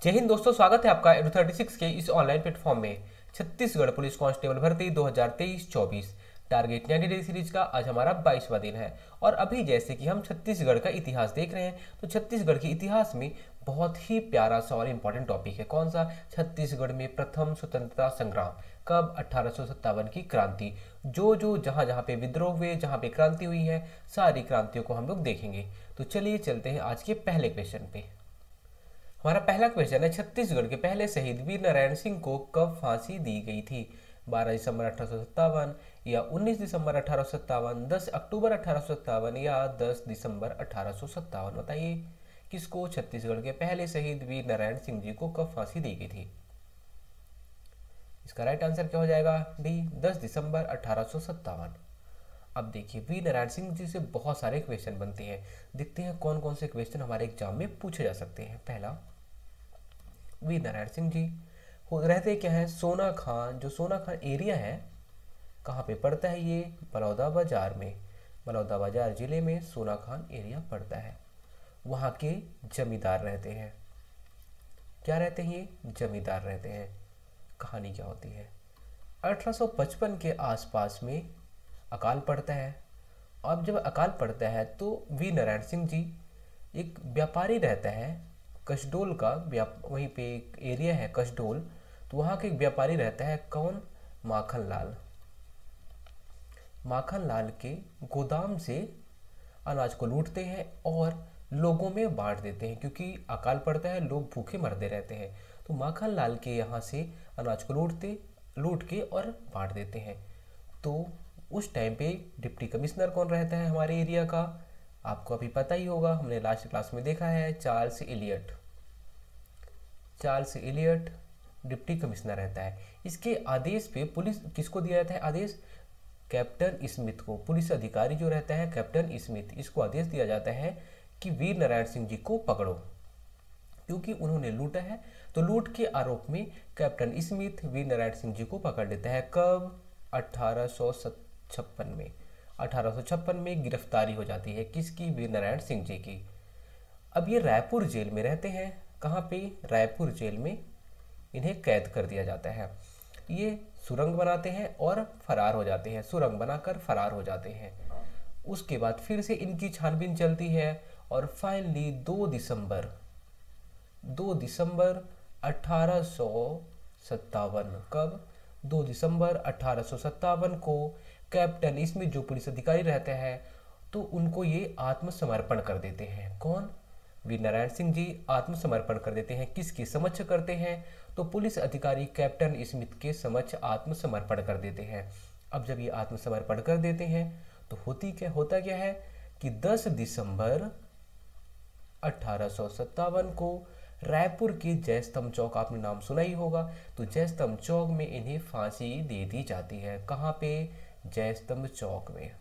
जय हिंद दोस्तों, स्वागत है आपका एडू 36 के इस ऑनलाइन प्लेटफॉर्म में। छत्तीसगढ़ पुलिस कांस्टेबल भर्ती 2023-24 टारगेट 90 डे सीरीज का आज हमारा 22वां दिन है। और अभी जैसे कि हम छत्तीसगढ़ का इतिहास देख रहे हैं, तो छत्तीसगढ़ के इतिहास में बहुत ही प्यारा सा और इम्पोर्टेंट टॉपिक है। कौन सा? छत्तीसगढ़ में प्रथम स्वतंत्रता संग्राम कब? 1857 की क्रांति। जो जो जहाँ जहाँ पे विद्रोह हुए, जहाँ पे क्रांति हुई है, सारी क्रांतियों को हम लोग देखेंगे। तो चलिए चलते हैं आज के पहले क्वेश्चन पे। हमारा पहला क्वेश्चन है, छत्तीसगढ़ के पहले शहीद वीर नारायण सिंह को कब फांसी दी गई थी? 12 दिसंबर 1857 या 19 दिसंबर 1857, 10 अक्टूबर 1857 या 10 दिसंबर 1857? बताइए किसको छत्तीसगढ़ के पहले शहीद वीर नारायण सिंह जी को कब फांसी दी गई थी? इसका राइट आंसर क्या हो जाएगा? डी, 10 दिसंबर 1857। अब देखिए, वीर नारायण सिंह जी से बहुत सारे क्वेश्चन बनते हैं। देखते हैं कौन कौन से क्वेश्चन हमारे एग्जाम में पूछे जा सकते हैं। पहला, वीर नारायण सिंह जी रहते क्या है? सोना खान। जो सोना खान एरिया है, कहाँ पे पड़ता है ये? बलौदाबाजार में। बलौदाबाजार जिले में सोना खान एरिया पड़ता है। वहाँ के जमींदार रहते हैं। क्या रहते हैं ये? जमींदार रहते हैं। कहानी क्या होती है? 1855 के आसपास में अकाल पड़ता है। अब जब अकाल पड़ता है तो वी नारायण सिंह जी, एक व्यापारी रहता है कसडोल का, वहीं पे एक एरिया है कसडोल, तो वहाँ के एक व्यापारी रहता है। कौन? माखन लाल। माखन लाल के गोदाम से अनाज को लूटते हैं और लोगों में बांट देते हैं, क्योंकि अकाल पड़ता है, लोग भूखे मरते रहते हैं। तो माखन लाल के यहाँ से अनाज को लूट के और बांट देते हैं। तो उस टाइम पे डिप्टी कमिश्नर कौन रहता है हमारे एरिया का? आपको अभी पता ही होगा, हमने लास्ट क्लास में देखा है, Charles Elliot. Charles Elliot deputy commissioner रहता है। इसके आदेश पे पुलिस किसको दिया जाता है आदेश? कैप्टन स्मिथ को। पुलिस अधिकारी जो रहता है कैप्टन स्मिथ, इसको आदेश दिया जाता है कि वीर नारायण सिंह जी को पकड़ो, क्योंकि उन्होंने लूटा है। तो लूट के आरोप में कैप्टन स्मिथ वीर नारायण सिंह जी को पकड़ लेता है। कब? 1856 में। 1856 में गिरफ्तारी हो जाती है किसकी? वीर नारायण सिंह जी की। अब ये रायपुर जेल में रहते हैं। कहाँ पे? रायपुर जेल में इन्हें कैद कर दिया जाता है। ये सुरंग बनाते हैं और फरार हो जाते हैं। सुरंग बनाकर फरार हो जाते हैं। उसके बाद फिर से इनकी छानबीन चलती है और फाइनली 2 दिसंबर 1857। कब? 2 दिसंबर 1857 को कैप्टन स्मिथ जो पुलिस अधिकारी रहते हैं, तो उनको ये आत्मसमर्पण कर देते हैं। कौन? वीर नारायण सिंह जी आत्मसमर्पण कर देते हैं। किसके समक्ष करते हैं? तो पुलिस अधिकारी कैप्टन स्मिथ के समक्ष आत्मसमर्पण कर देते हैं। अब जब ये आत्मसमर्पण कर देते हैं तो होता क्या है कि 10 दिसंबर 1857 को रायपुर के जयस्तंभ चौक, आपने नाम सुना ही होगा, तो जयस्तंभ चौक में इन्हें फांसी दे दी जाती है। कहाँ पे? जयस्तंभ चौक में।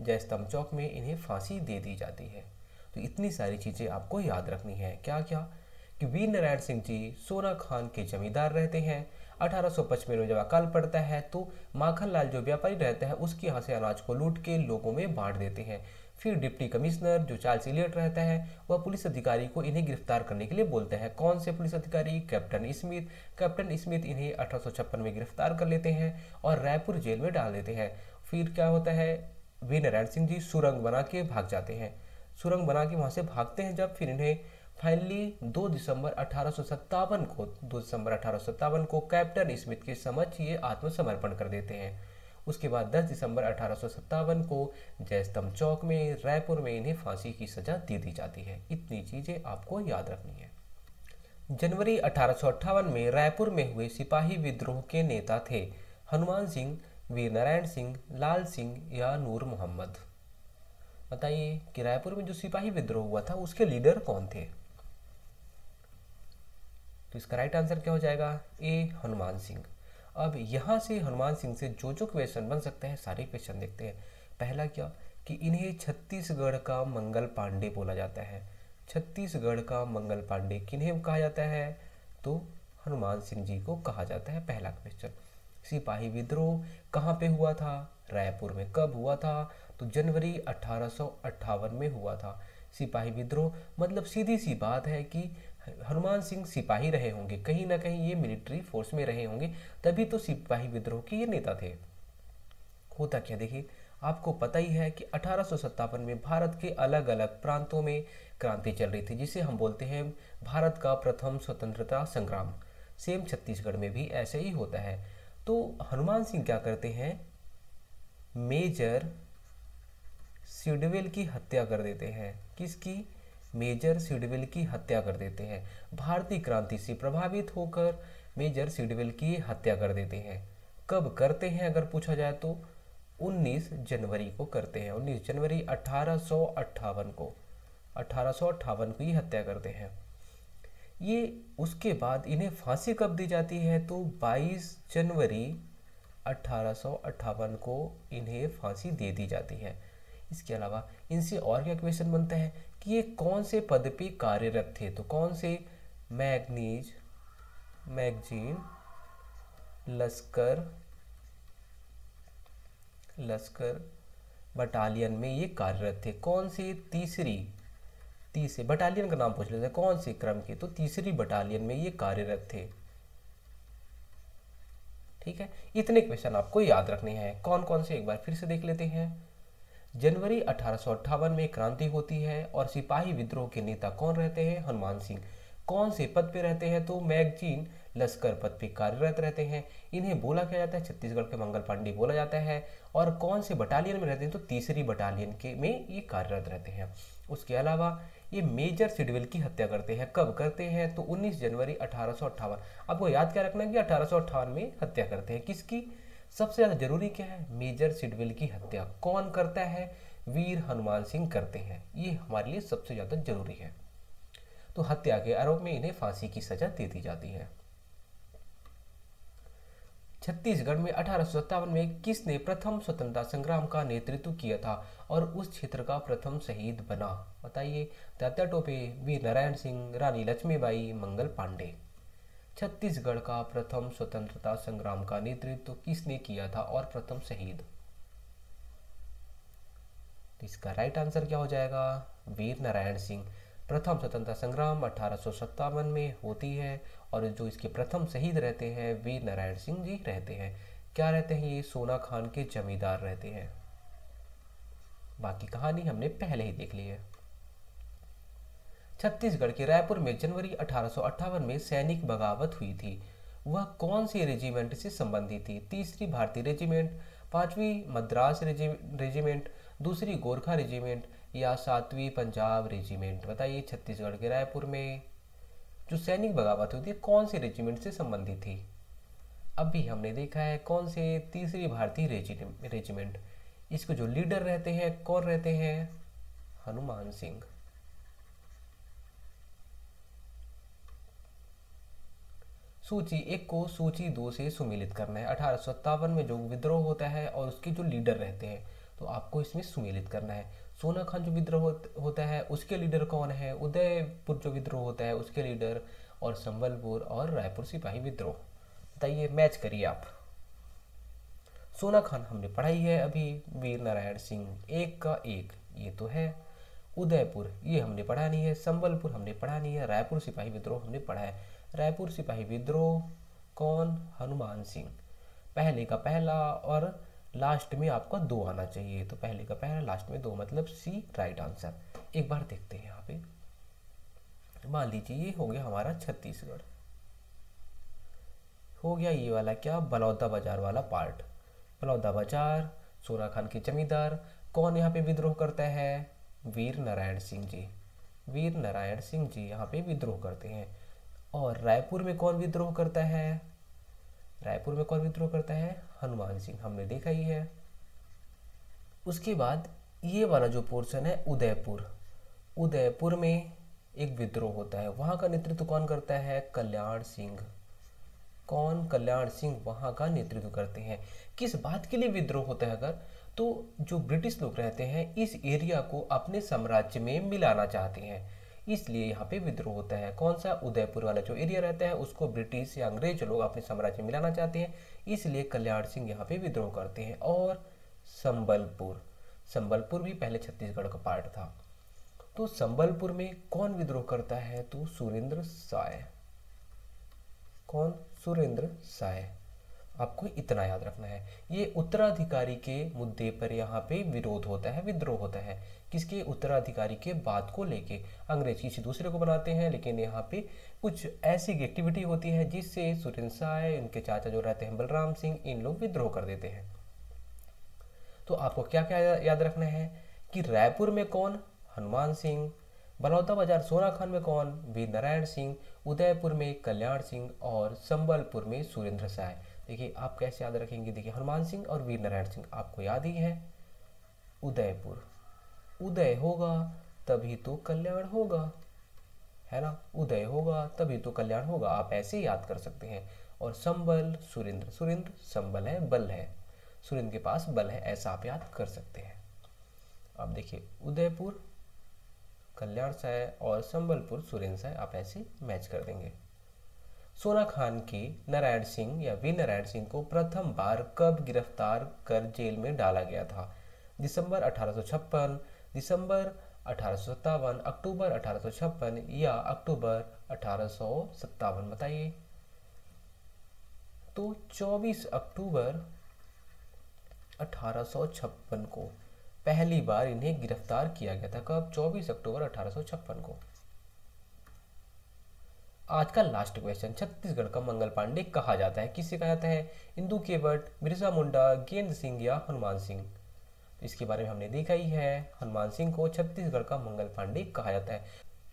जयस्तंभ चौक में इन्हें फांसी दे दी जाती है। तो इतनी सारी चीज़ें आपको याद रखनी है। क्या क्या? कि वीर नारायण सिंह जी सोना खान के जमींदार रहते हैं। 1855 में जब अकाल पड़ता है तो माखन लाल जो व्यापारी रहता है, उसके यहाँ से अनाज को लूट के लोगों में बांट देते हैं। फिर डिप्टी कमिश्नर जो चार्ल्स इलियट रहता है, वह पुलिस अधिकारी को इन्हें गिरफ्तार करने के लिए बोलता है। कौन से पुलिस अधिकारी? Captain Smith. कैप्टन स्मिथ इन्हें 1856 में गिरफ्तार कर लेते हैं और रायपुर जेल में डाल देते हैं। फिर क्या होता है? वीर नारायण सिंह जी सुरंग बना के भाग जाते हैं। सुरंग बना के वहाँ से भागते हैं जब, फिर इन्हें फाइनली 2 दिसंबर 1857 को कैप्टन स्मिथ के समक्ष ये आत्मसमर्पण कर देते हैं। उसके बाद 10 दिसंबर 1857 को जयस्तंभ चौक में रायपुर में इन्हें फांसी की सजा दे दी जाती है। इतनी चीज़ें आपको याद रखनी है। जनवरी 1858 में रायपुर में हुए सिपाही विद्रोह के नेता थे हनुमान सिंह, वीर नारायण सिंह, लाल सिंह या नूर मोहम्मद? बताइए कि रायपुर में जो सिपाही विद्रोह हुआ था उसके लीडर कौन थे? तो इसका राइट आंसर क्या हो जाएगा? ए, हनुमान सिंह। अब यहाँ से हनुमान सिंह से जो जो क्वेश्चन बन सकते हैं सारे क्वेश्चन देखते हैं। पहला क्या? कि इन्हें छत्तीसगढ़ का मंगल पांडे बोला जाता है। छत्तीसगढ़ का मंगल पांडे किन्हें कहा जाता है? तो हनुमान सिंह जी को कहा जाता है। पहला क्वेश्चन। सिपाही विद्रोह कहाँ पे हुआ था? रायपुर में। कब हुआ था? तो जनवरी 1858 में हुआ था। सिपाही विद्रोह मतलब सीधी सी बात है कि हनुमान सिंह सिपाही रहे होंगे, कहीं ना कहीं ये मिलिट्री फोर्स में रहे होंगे, तभी तो सिपाही विद्रोह के ये नेता थे। होता क्या देखिए, आपको पता ही है कि 1857 में भारत के अलग अलग प्रांतों में क्रांति चल रही थी, जिसे हम बोलते हैं भारत का प्रथम स्वतंत्रता संग्राम। सेम छत्तीसगढ़ में भी ऐसे ही होता है। तो हनुमान सिंह क्या करते हैं, मेजर सिडवेल की हत्या कर देते हैं। किसकी? मेजर सिडवेल की हत्या कर देते हैं। भारतीय क्रांति से प्रभावित होकर मेजर सिडवेल की हत्या कर देते हैं। कब करते हैं अगर पूछा जाए तो 19 जनवरी को करते हैं। 19 जनवरी 1858 को 1858 को ये हत्या करते हैं। ये उसके बाद इन्हें फांसी कब दी जाती है तो 22 जनवरी 1858 को इन्हें फांसी दे दी जाती है। इसके अलावा इनसे और क्या क्वेश्चन बनता है कि ये कौन से पद पे कार्यरत थे, तो कौन से मैगजीन लश्कर बटालियन में ये कार्यरत थे। कौन से? तीसरे बटालियन का नाम पूछ लेते हैं, कौन से क्रम के, तो तीसरी बटालियन में ये कार्यरत थे। ठीक है, इतने क्वेश्चन आपको याद रखने हैं। कौन कौन से एक बार फिर से देख लेते हैं। जनवरी 1858 में क्रांति होती है और सिपाही विद्रोह के नेता कौन रहते हैं? हनुमान सिंह। कौन से पद पे रहते हैं तो मैगजीन लश्कर पद पे कार्यरत रहते हैं। इन्हें बोला क्या जाता है? छत्तीसगढ़ के मंगल पांडे बोला जाता है। और कौन से बटालियन में रहते हैं तो तीसरी बटालियन के में ये कार्यरत रहते हैं। उसके अलावा ये मेजर सिडवेल की हत्या करते हैं। कब करते हैं तो 19 जनवरी 1858। आपको याद क्या रखना है कि 1858 में हत्या करते हैं। किसकी? सबसे ज्यादा जरूरी क्या है? मेजर सिडवेल की हत्या कौन करता है? वीर हनुमान सिंह करते हैं। ये हमारे लिए सबसे ज्यादा जरूरी है। तो हत्या के आरोप में इन्हें फांसी की सजा दे दी जाती है। छत्तीसगढ़ में 1857 में किसने प्रथम स्वतंत्रता संग्राम का नेतृत्व किया था और उस क्षेत्र का प्रथम शहीद बना? बताइए। तात्या टोपे, वीर नारायण सिंह, रानी लक्ष्मीबाई, मंगल पांडे। छत्तीसगढ़ का प्रथम स्वतंत्रता संग्राम का नेतृत्व किसने किया था और प्रथम शहीद? तो इसका राइट आंसर क्या हो जाएगा? वीर नारायण सिंह। प्रथम स्वतंत्रता संग्राम 1857 में होती है और जो इसके प्रथम शहीद रहते हैं वीर नारायण सिंह जी रहते हैं। क्या रहते हैं? ये सोना खान के जमींदार रहते हैं। बाकी कहानी हमने पहले ही देख ली है। छत्तीसगढ़ के रायपुर में जनवरी 1858 में सैनिक बगावत हुई थी। वह कौन से रेजिमेंट से संबंधित थी? तीसरी भारतीय रेजिमेंट, पांचवी मद्रास रेजिमेंट, दूसरी गोरखा रेजिमेंट या सातवीं पंजाब रेजिमेंट? बताइए। छत्तीसगढ़ के रायपुर में जो सैनिक बगावत हुई थी कौन से रेजिमेंट से संबंधित थी? अभी हमने देखा है कौन से? तीसरी भारतीय रेजिमेंट। इसको जो लीडर रहते हैं कौन रहते हैं? हनुमान सिंह। सूची 1 को सूची 2 से सुमेलित करना है। 1857 में जो विद्रोह होता है और उसके जो लीडर रहते हैं तो आपको इसमें सुमेलित करना है। सोना खान जो विद्रोह होता है उसके लीडर कौन है? उदयपुर जो विद्रोह होता है उसके लीडर, और संबलपुर और रायपुर सिपाही विद्रोह। बताइए, मैच करिए आप। सोना खान हमने पढ़ाई है अभी, वीर नारायण सिंह एक का एक ये तो है। उदयपुर ये हमने पढ़ा नहीं है, संबलपुर हमने पढ़ा नहीं है, रायपुर सिपाही विद्रोह हमने पढ़ा है। रायपुर सिपाही विद्रोह कौन? हनुमान सिंह। पहले का पहला और लास्ट में आपका 2 आना चाहिए, तो पहले का पहला लास्ट में 2 मतलब सी राइट आंसर। एक बार देखते हैं यहाँ पे। मान लीजिए ये हो गया हमारा छत्तीसगढ़, हो गया ये वाला क्या? बलौदा बाजार वाला पार्ट। बलौदा बाजार, सोना खान के जमींदार। कौन यहाँ पे विद्रोह करता है? वीर नारायण सिंह जी। वीर नारायण सिंह जी यहाँ पे विद्रोह करते हैं। और रायपुर में कौन विद्रोह करता है? रायपुर में कौन विद्रोह करता है? हनुमान सिंह, हमने देखा ही है। उसके बाद ये वाला जो पोर्शन है उदयपुर, उदयपुर में एक विद्रोह होता है। वहां का नेतृत्व कौन करता है? कल्याण सिंह। कौन? कल्याण सिंह वहां का नेतृत्व करते हैं। किस बात के लिए विद्रोह होता है अगर? तो जो ब्रिटिश लोग रहते हैं इस एरिया को अपने साम्राज्य में मिलाना चाहते हैं, इसलिए यहाँ पे विद्रोह होता है। कौन सा? उदयपुर वाला जो एरिया रहता है उसको ब्रिटिश या अंग्रेज लोग अपने साम्राज्य में मिलाना चाहते हैं, इसलिए कल्याण सिंह यहाँ पे विद्रोह करते हैं। और संबलपुर, संबलपुर भी पहले छत्तीसगढ़ का पार्ट था। तो संबलपुर में कौन विद्रोह करता है? तो सुरेंद्र साय। कौन? सुरेंद्र साय। आपको इतना याद रखना है। ये उत्तराधिकारी के मुद्दे पर यहाँ पे विरोध होता है, विद्रोह होता है। किसके? उत्तराधिकारी के बात को लेके। अंग्रेज किसी दूसरे को बनाते हैं, लेकिन यहाँ पे कुछ ऐसी एक्टिविटी होती है जिससे सुरेंद्र साय, इनके चाचा जो रहते हैं बलराम सिंह, इन लोग विद्रोह कर देते हैं। तो आपको क्या क्या याद रखना है कि रायपुर में कौन? हनुमान सिंह। बलौदा बाजार सोनाखान में कौन? वीर नारायण सिंह। उदयपुर में कल्याण सिंह और संबलपुर में सुरेंद्र साय। देखिए आप कैसे याद रखेंगे, देखिए हनुमान सिंह और वीर नारायण सिंह आपको याद ही है। उदयपुर, उदय होगा तभी तो कल्याण होगा, है ना? उदय होगा तभी तो कल्याण होगा, आप ऐसे ही याद कर सकते हैं। और संबल, सुरेंद्र, सुरेंद्र संबल है, बल है, सुरेंद्र के पास बल है, ऐसा आप याद कर सकते हैं। अब देखिए उदयपुर कल्याण साय और संबलपुर सुरेंद्र साय, आप ऐसे मैच कर देंगे। सोना खान के नारायण सिंह या वीर नारायण सिंह को प्रथम बार कब गिरफ्तार कर जेल में डाला गया था? दिसंबर 1856, दिसंबर 1857, अक्टूबर 1856 या अक्टूबर 1857? बताइए। तो 24 अक्टूबर 1856 को पहली बार इन्हें गिरफ्तार किया गया था। कब? 24 अक्टूबर 1856 को। आज का लास्ट क्वेश्चन, छत्तीसगढ़ का मंगल पांडे कहा जाता है? किससे कहा जाता है? इंदु केवट, बिरसा मुंडा, गेंद सिंह या हनुमान सिंह? तो इसके बारे में हमने देखा ही है, हनुमान सिंह को छत्तीसगढ़ का मंगल पांडे कहा जाता है।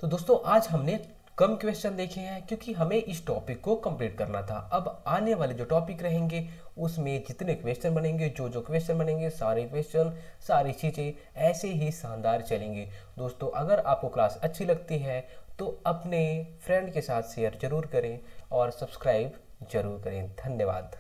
तो दोस्तों आज हमने कम क्वेश्चन देखे हैं क्योंकि हमें इस टॉपिक को कंप्लीट करना था। अब आने वाले जो टॉपिक रहेंगे उसमें जितने क्वेश्चन बनेंगे, जो क्वेश्चन बनेंगे, सारे क्वेश्चन, सारी चीज़ें ऐसे ही शानदार चलेंगे। दोस्तों अगर आपको क्लास अच्छी लगती है तो अपने फ्रेंड के साथ शेयर जरूर करें और सब्सक्राइब जरूर करें। धन्यवाद।